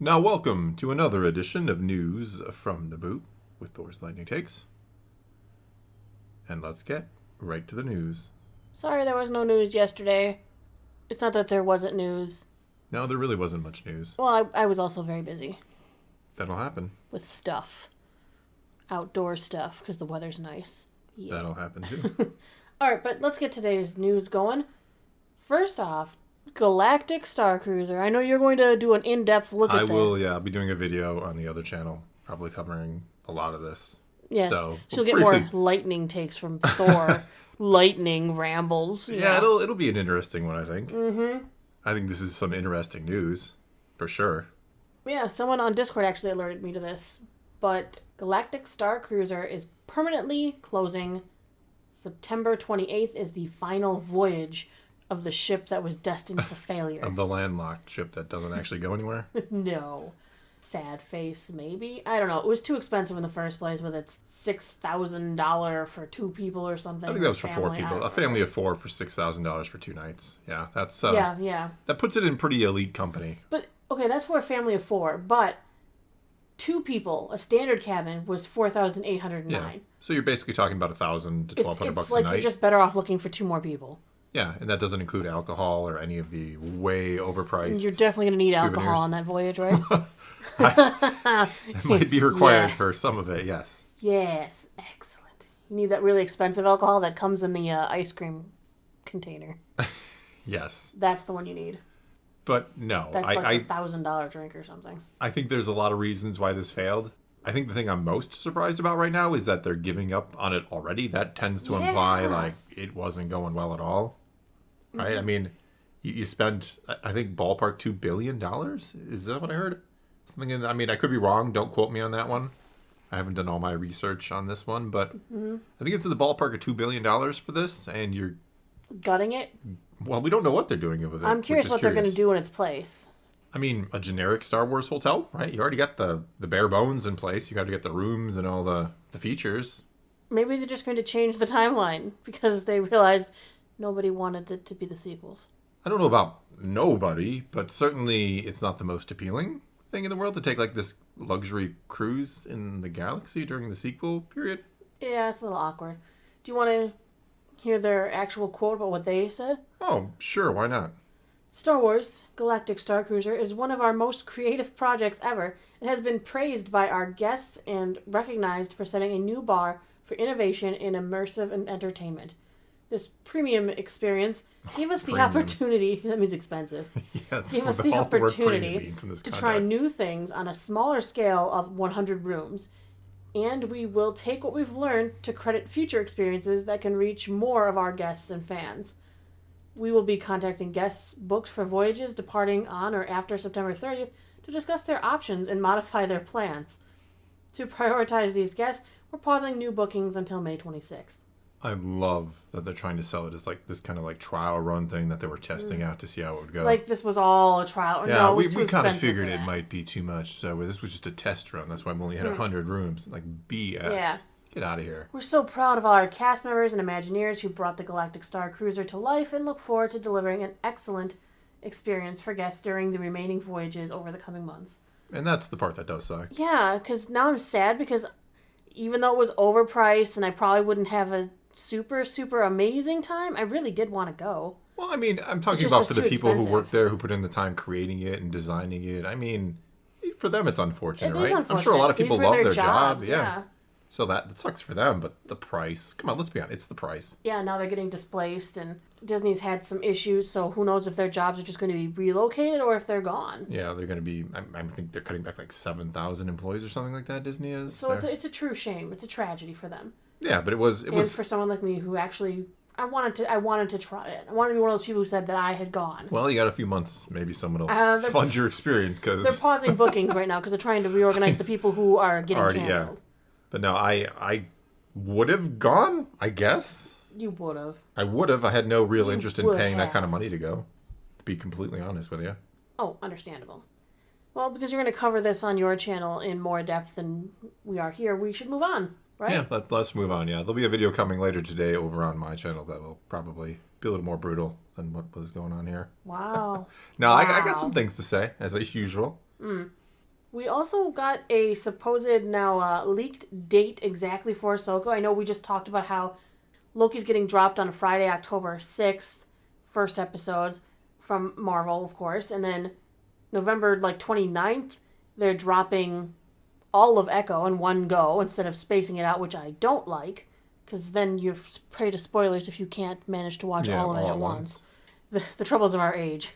Now welcome to another edition of News from Naboo with Thor's Lightning Takes. And let's get right to the news. Sorry there was no news yesterday. It's not that there wasn't news. No, there really wasn't much news. Well, I was also very busy. That'll happen. With stuff. Outdoor stuff, because the weather's nice. Yeah. That'll happen too. Alright, but let's get today's news going. First off, Galactic Starcruiser. I know you're going to do an in-depth look at this. I will, yeah. I'll be doing a video on the other channel, probably covering a lot of this. Yes, so, she'll get more lightning takes from Thor. Lightning rambles. Yeah, it'll be an interesting one, I think. Mm-hmm. I think this is some interesting news, for sure. Yeah, someone on Discord actually alerted me to this. But Galactic Starcruiser is permanently closing. September 28th is the final voyage of the ship that was destined for failure. Of the landlocked ship that doesn't actually go anywhere? No. Sad face, maybe? I don't know. It was too expensive in the first place with its $6,000 for 2 people or something. I think that was for 4 people. A family of 4 for $6,000 for 2 nights. Yeah, that's... Yeah. That puts it in pretty elite company. But, okay, that's for a family of 4, but 2 people, a standard cabin, was $4,809. Yeah. So you're basically talking about $1,000 to $1,200 bucks a night. It's like you're just better off looking for 2 more people. Yeah, and that doesn't include alcohol or any of the way overpriced. You're definitely going to need souvenirs. alcohol on that voyage, right? It might be required for some of it, yes. Yes, excellent. You need that really expensive alcohol that comes in the ice cream container. Yes. That's the one you need. But no, that's like a $1,000 drink or something. I think there's a lot of reasons why this failed. I think the thing I'm most surprised about right now is that they're giving up on it already. That tends to imply like it wasn't going well at all. Right? I mean, you spent, I think, ballpark $2 billion? Is that what I heard? Something. I mean, I could be wrong. Don't quote me on that one. I haven't done all my research on this one, but I think it's in the ballpark of $2 billion for this, and you're... Gutting it? Well, we don't know what they're doing with it. I'm curious what they're going to do in its place. I mean, a generic Star Wars hotel, right? You already got the bare bones in place. You got to get the rooms and all the features. Maybe they're just going to change the timeline because they realized nobody wanted it to be the sequels. I don't know about nobody, but certainly it's not the most appealing thing in the world to take like this luxury cruise in the galaxy during the sequel period. Yeah, it's a little awkward. Do you want to hear their actual quote about what they said? Oh, sure, why not? Star Wars Galactic Starcruiser is one of our most creative projects ever. It has been praised by our guests and recognized for setting a new bar for innovation in immersive and entertainment. This premium experience gave us the opportunity, that means expensive, gave us the opportunity to try new things on a smaller scale of 100 rooms. And we will take what we've learned to credit future experiences that can reach more of our guests and fans. We will be contacting guests booked for voyages departing on or after September 30th to discuss their options and modify their plans. To prioritize these guests, we're pausing new bookings until May 26th. I love that they're trying to sell it as like this kind of like trial run thing that they were testing out to see how it would go. Like this was all a trial. Yeah, no, we kind of figured it might be too much. So this was just a test run. That's why we only had 100 rooms. Like BS. Yeah. Get out of here. We're so proud of all our cast members and Imagineers who brought the Galactic Starcruiser to life and look forward to delivering an excellent experience for guests during the remaining voyages over the coming months. And that's the part that does suck. Yeah, because now I'm sad because even though it was overpriced and I probably wouldn't have a super, super amazing time, I really did want to go. Well, I mean, I'm talking about for the people who work there, who put in the time creating it and designing it. I mean, for them it's unfortunate, right? Unfortunate. I'm sure a lot of people love their job. Yeah. So that sucks for them, but the price, come on, let's be honest, it's the price. Yeah, now they're getting displaced, and Disney's had some issues, so who knows if their jobs are just going to be relocated or if they're gone. Yeah, they're going to be, I think they're cutting back like 7,000 employees or something like that, Disney is. So it's a true shame. It's a tragedy for them. Yeah, but it was... And for someone like me who actually, I wanted to try it. I wanted to be one of those people who said that I had gone. Well, you got a few months. Maybe someone will fund your experience, because... They're pausing bookings right now because they're trying to reorganize the people who are getting canceled. Yeah. But no, I would have gone, I guess. You would have. I would have. I had no real interest in paying that kind of money to go, to be completely honest with you. Oh, understandable. Well, because you're going to cover this on your channel in more depth than we are here, we should move on, right? Yeah, let's move on, yeah. There'll be a video coming later today over on my channel that will probably be a little more brutal than what was going on here. Wow. No, wow. I got some things to say, as usual. We also got a supposed now leaked date exactly for Ahsoka. I know we just talked about how Loki's getting dropped on Friday, October 6th, first episodes from Marvel, of course. And then November 29th, they're dropping all of Echo in one go instead of spacing it out, which I don't like, because then you're prey to spoilers if you can't manage to watch all of it at once. The troubles of our age.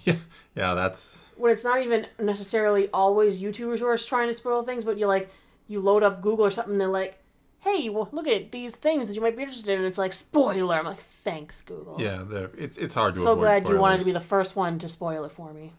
Yeah, that's... When it's not even necessarily always YouTubers who are trying to spoil things, but you load up Google or something, and they're like, hey, well, look at these things that you might be interested in, and it's like, spoiler. I'm like, thanks, Google. Yeah, it's hard to so avoid glad spoilers. You wanted to be the first one to spoil it for me.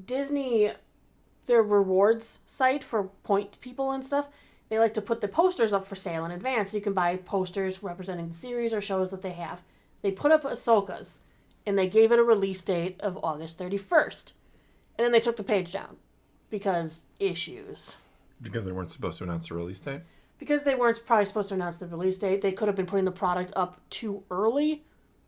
Disney, their rewards site for point people and stuff, they like to put the posters up for sale in advance. You can buy posters representing the series or shows that they have. They put up Ahsoka's, and they gave it a release date of August 31st. And then they took the page down. Because issues. Because they weren't supposed to announce the release date? Because they weren't probably supposed to announce the release date. They could have been putting the product up too early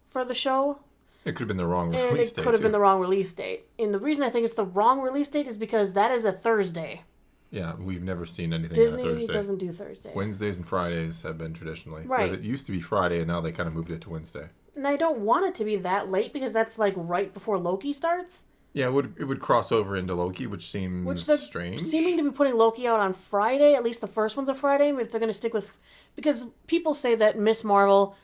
for the show. It could have been the wrong release date. And it could have been the wrong release date. And the reason I think it's the wrong release date is because that is a Thursday. Yeah, we've never seen anything Disney on a Thursday. Doesn't do Thursday. Wednesdays and Fridays have been traditionally. Right. It used to be Friday, and now they kind of moved it to Wednesday. And I don't want it to be that late because that's right before Loki starts. Yeah, it would cross over into Loki, which seems strange. Seeming to be putting Loki out on Friday, at least the first one's a Friday, if they're going to stick with... Because people say that Miss Marvel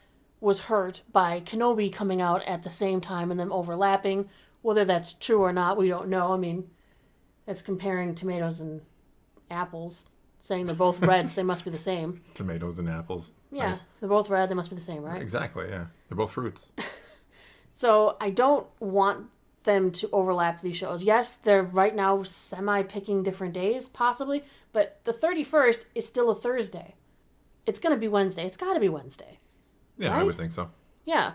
was hurt by Kenobi coming out at the same time and them overlapping. Whether that's true or not, we don't know. I mean, that's comparing tomatoes and apples, saying they're both red, so they must be the same. Tomatoes and apples. Yeah, nice. They're both red, they must be the same, right? Exactly, yeah. They're both fruits. So I don't want them to overlap these shows. Yes, they're right now semi-picking different days, possibly, but the 31st is still a Thursday. It's going to be Wednesday. It's got to be Wednesday. Yeah, right? I would think so. Yeah.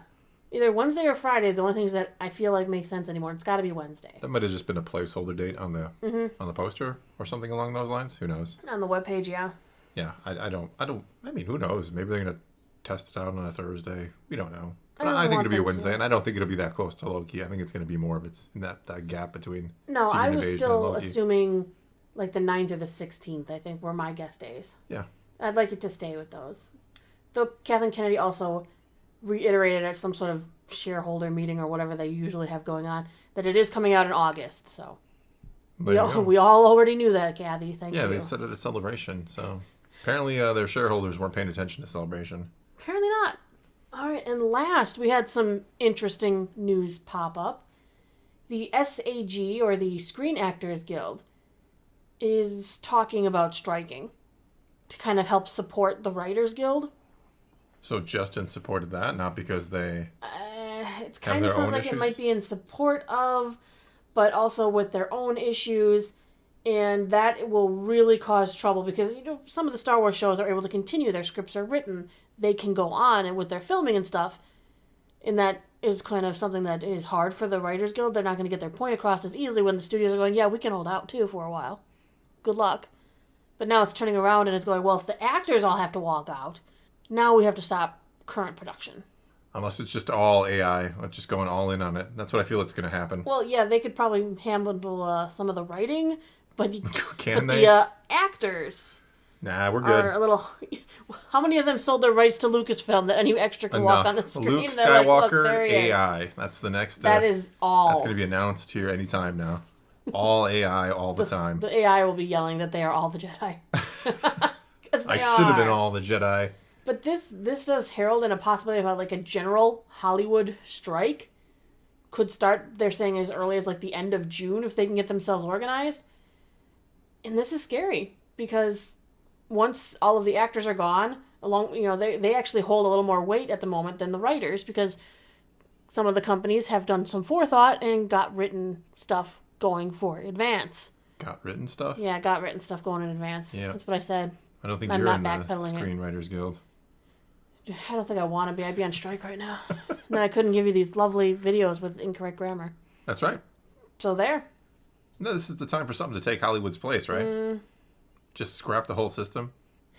Either Wednesday or Friday are the only things that I feel like make sense anymore. It's got to be Wednesday. That might have just been a placeholder date on the poster or something along those lines. Who knows? On the webpage, yeah. Yeah, I mean, who knows? Maybe they're going to test it out on a Thursday. We don't know. I think it'll be a Wednesday, and I don't think it'll be that close to Loki. I think it's going to be more of it's in that gap between No, Secret I was Invasion still and Loki. assuming like the 9th or the 16th, I think, were my guest days. Yeah. I'd like it to stay with those. Though Kathleen Kennedy also reiterated at some sort of shareholder meeting or whatever they usually have going on that it is coming out in August. So we all already knew that, Kathy. Thank you. Yeah, they said it at Celebration. So apparently their shareholders weren't paying attention to Celebration. Apparently not. All right, and last we had some interesting news pop up. The SAG, or the Screen Actors Guild, is talking about striking to kind of help support the Writers Guild. So just in support of that, not because they it's kind of sounds like issues? It might be in support of, but also with their own issues, and that will really cause trouble because some of the Star Wars shows are able to continue. Their scripts are written, they can go on, and with their filming and stuff, and that is kind of something that is hard for the Writers Guild. They're not going to get their point across as easily when the studios are going, yeah, we can hold out too for a while. Good luck. But now it's turning around and it's going, well, if the actors all have to walk out, now we have to stop current production. Unless it's just all AI, just going all in on it. That's what I feel it's going to happen. Well, yeah, they could probably handle some of the writing, but they? The actors... Nah, we're good. Are a little. How many of them sold their rights to Lucasfilm that any extra can walk on the screen? Luke Skywalker like, AI. That's the next. That is all. That's going to be announced here anytime now. All AI, all the time. The AI will be yelling that they are all the Jedi. I should have been all the Jedi. But this does herald in a possibility about like a general Hollywood strike. Could start. They're saying as early as like the end of June if they can get themselves organized. And this is scary because once all of the actors are gone, they actually hold a little more weight at the moment than the writers because some of the companies have done some forethought and got written stuff going for advance. Got written stuff? Yeah, got written stuff going in advance. Yeah. That's what I said. I don't think you're in the Screenwriters Guild. I don't think I want to be. I'd be on strike right now. And then I couldn't give you these lovely videos with incorrect grammar. That's right. So there. No, this is the time for something to take Hollywood's place, right? Just scrap the whole system.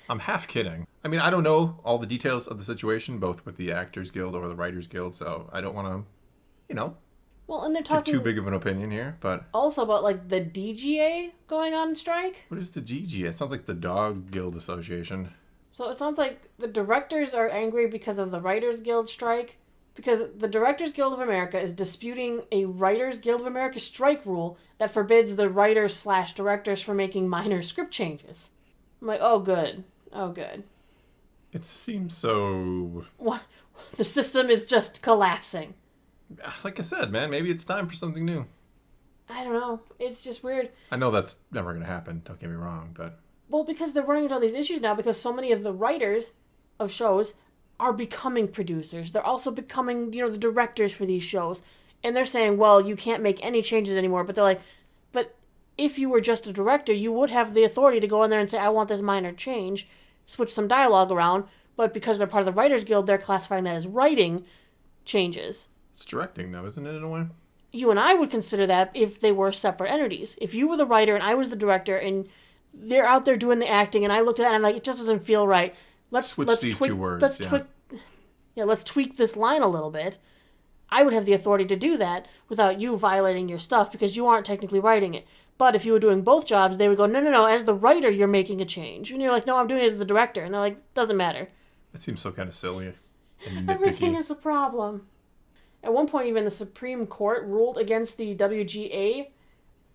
I'm half kidding. I mean, I don't know all the details of the situation, both with the Actors Guild or the Writers Guild, so I don't want to, Well, and they're give talking too big of an opinion here, but also about like the DGA going on strike. what is the GG? It sounds like the Dog Guild Association. So it sounds like the directors are angry because of the Writers Guild strike, because the Directors Guild of America is disputing a Writers Guild of America strike rule that forbids the writers/directors from making minor script changes. I'm like, oh good. Oh good. It seems so... What? The system is just collapsing. Like I said, man, maybe it's time for something new. I don't know. It's just weird. I know that's never going to happen, don't get me wrong, but... Well, because they're running into all these issues now because so many of the writers of shows are becoming producers. They're also becoming, the directors for these shows. And they're saying, well, you can't make any changes anymore. But they're like, but if you were just a director, you would have the authority to go in there and say, I want this minor change, switch some dialogue around. But because they're part of the Writers Guild, they're classifying that as writing changes. It's directing, though, isn't it, in a way? You and I would consider that if they were separate entities. If you were the writer and I was the director and they're out there doing the acting and I looked at that and I'm like, it just doesn't feel right. Let's these tweak, two words, let's tweak this line a little bit. I would have the authority to do that without you violating your stuff because you aren't technically writing it. But if you were doing both jobs, they would go, no, as the writer, you're making a change. And you're like, no, I'm doing it as the director. And they're like, doesn't matter. It seems so kind of silly and nitpicky. Everything is a problem. At one point, even the Supreme Court ruled against the WGA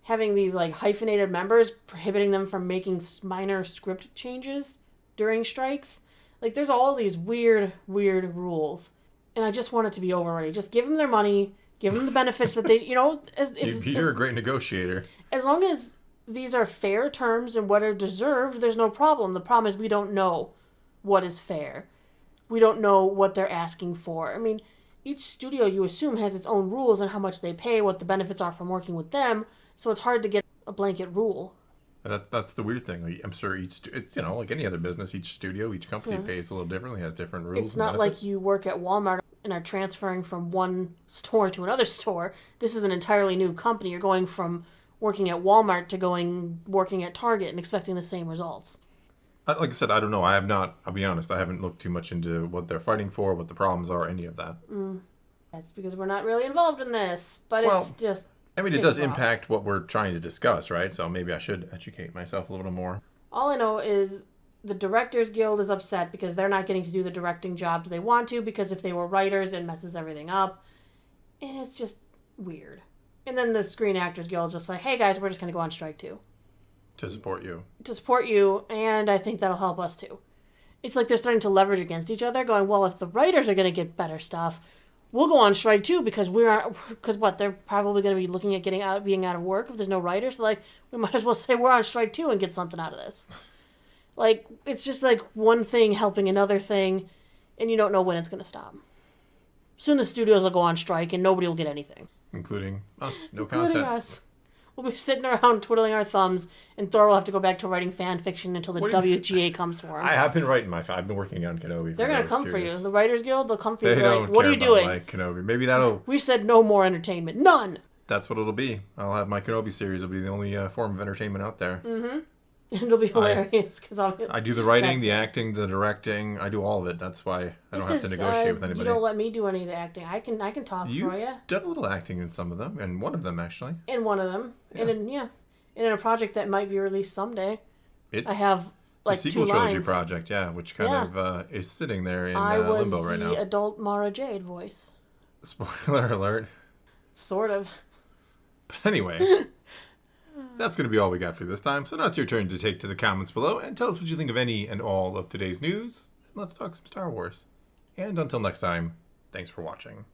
having these like hyphenated members, prohibiting them from making minor script changes during strikes. Like, there's all these weird rules. And I just want it to be over already. Just give them their money, give them the benefits that they, You're a great negotiator. As long as these are fair terms and what are deserved, there's no problem. The problem is we don't know what is fair. We don't know what they're asking for. I mean, each studio, you assume, has its own rules on how much they pay, what the benefits are from working with them, so it's hard to get a blanket rule. That's the weird thing. Like, I'm sure it's like any other business, each studio, each company pays a little differently, has different rules. It's not like you work at Walmart and are transferring from one store to another store. This is an entirely new company. You're going from working at Walmart to working at Target and expecting the same results. Like I said, I don't know. I'll be honest, I haven't looked too much into what they're fighting for, what the problems are, any of that. That's because we're not really involved in this, but it's just... I mean, it does impact what we're trying to discuss, right? So maybe I should educate myself a little more. All I know is the Directors Guild is upset because they're not getting to do the directing jobs they want to, because if they were writers, it messes everything up. And it's just weird. And then the Screen Actors Guild is just like, hey guys, we're just going to go on strike too. To support you. To support you, and I think that'll help us too. It's like they're starting to leverage against each other, going, well, if the writers are going to get better stuff, we'll go on strike too, because they're probably going to be looking at being out of work if there's no writers. So like, we might as well say we're on strike too and get something out of this. Like, it's just like one thing helping another thing, and you don't know when it's going to stop. Soon the studios will go on strike and nobody will get anything. Including us. No Including content. us. We'll be sitting around twiddling our thumbs, and Thor will have to go back to writing fan fiction until the WGA comes for him. I've been writing I've been working on Kenobi. They're going to come for you. The Writers Guild, they'll come for you. They They're don't like, what care are you about doing? my Kenobi. Maybe that'll... We said no more entertainment. None! That's what it'll be. I'll have my Kenobi series. It'll be the only form of entertainment out there. Mm-hmm. It'll be hilarious. I do the writing, the acting, the directing. I do all of it. That's why I don't have to negotiate with anybody. You don't let me do any of the acting. I can talk for you. You've done a little acting in some of them, and one of them, actually. In one of them. Yeah. And in a project that might be released someday. I have like the sequel 2 trilogy lines. project, which kind of is sitting there in limbo right now. I was the adult Mara Jade voice. Spoiler alert. Sort of. But anyway, that's going to be all we got for this time. So now it's your turn to take to the comments below and tell us what you think of any and all of today's news. And let's talk some Star Wars. And until next time, thanks for watching.